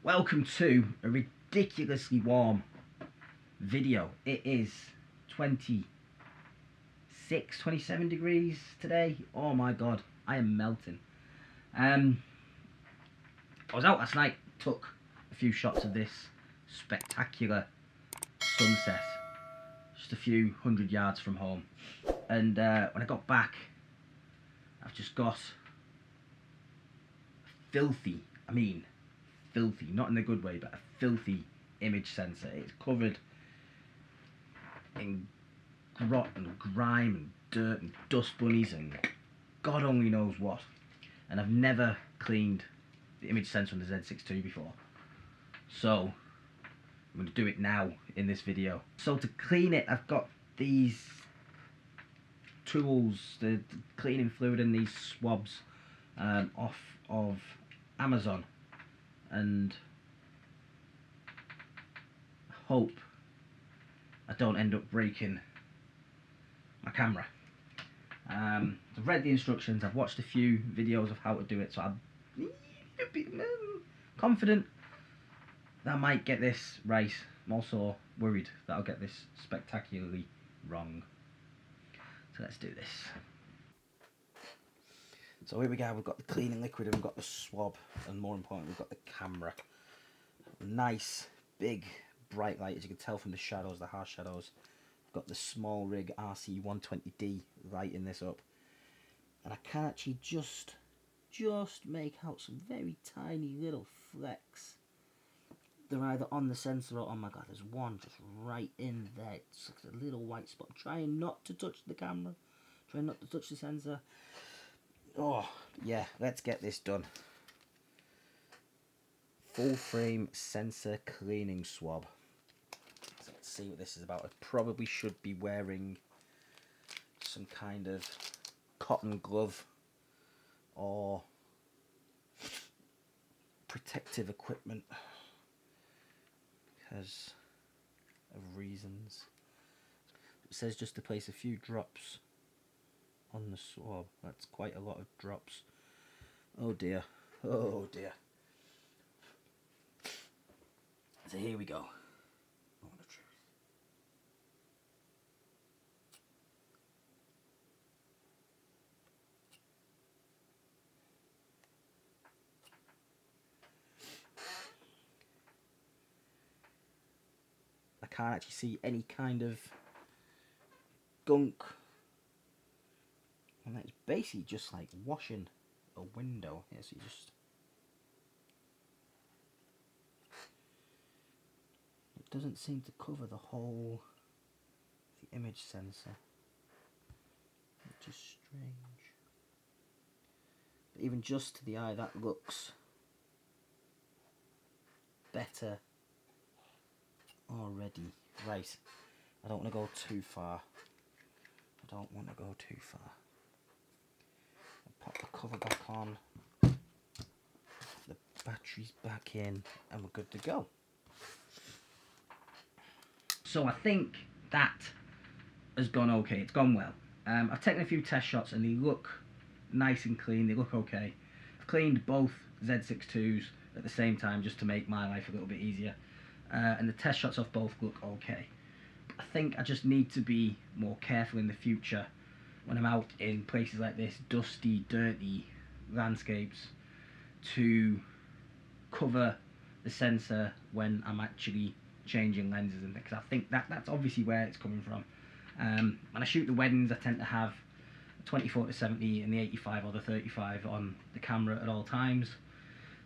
Welcome to a ridiculously warm video. It is 27 degrees today. Oh my god, I am melting. I was out last night, took a few shots of this spectacular sunset just a few hundred yards from home, and when I got back I've just got filthy, not in a good way, but a filthy image sensor. It's covered in grot and grime and dirt and dust bunnies and God only knows what. And I've never cleaned the image sensor on the Z6ii before, so I'm going to do it now in this video. So to clean it, I've got these tools, the cleaning fluid and these swabs off of Amazon, and I hope I don't end up breaking my camera. I've read the instructions, I've watched a few videos of how to do it, so I'm confident that I might get this right. I'm also worried that I'll get this spectacularly wrong. So let's do this. So here we go, we've got the cleaning liquid and we've got the swab, and more importantly we've got the camera. Nice, big, bright light, as you can tell from the shadows, the harsh shadows. I've got the small rig RC120D lighting this up. And I can actually just make out some very tiny little flecks. They're either on the sensor or, oh my god, there's one just right in there. It's like a little white spot. Trying not to touch the camera, trying not to touch the sensor. Oh, yeah, let's get this done. Full frame sensor cleaning swab. So let's see what this is about. I probably should be wearing some kind of cotton glove or protective equipment because of reasons. It says just to place a few drops on the swab. That's quite a lot of drops. Oh dear, oh dear. So here we go. Moment of truth. I can't actually see any kind of gunk, and it's basically just like washing a window. Yeah, so you just, it doesn't seem to cover the whole the image sensor, which is strange. But even just to the eye, that looks better already. Right, I don't want to go too far. I'll pop the cover back on, the batteries back in, and we're good to go. So I think that has gone okay, it's gone well. I've taken a few test shots and they look nice and clean, they look okay. I've cleaned both Z6IIs at the same time just to make my life a little bit easier. And the test shots of both look okay. I think I just need to be more careful in the future when I'm out in places like this, dusty, dirty landscapes, to cover the sensor when I'm actually changing lenses and things. I think that's obviously where it's coming from. When I shoot the weddings, I tend to have a 24-70 and the 85 or the 35 on the camera at all times.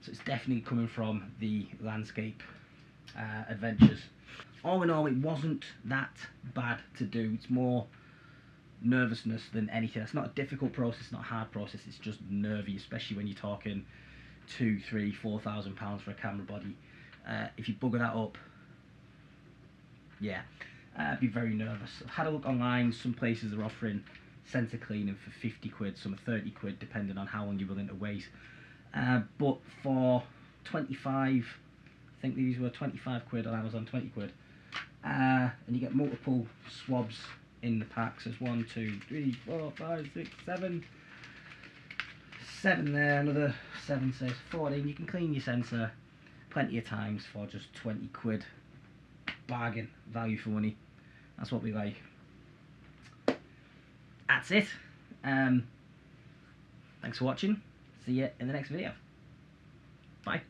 So it's definitely coming from the landscape adventures. All in all, it wasn't that bad to do. It's more nervousness than anything. It's not a difficult process, not a hard process. It's just nervy, especially when you're talking £2,000, £3,000, £4,000 for a camera body. If you bugger that up, yeah, I'd be very nervous. I've had a look online. Some places are offering sensor cleaning for 50 quid, some are 30 quid, depending on how long you're willing to wait. But for 25, I think these were 25 quid on Amazon, 20 quid. And you get multiple swabs in the packs. There's 1, 2, 3, 4, 5, 6, 7. 7 there, another 7, 6, 14. You can clean your sensor plenty of times for just 20 quid. Bargain, value for money. That's what we like. That's it. Thanks for watching. See you in the next video. Bye.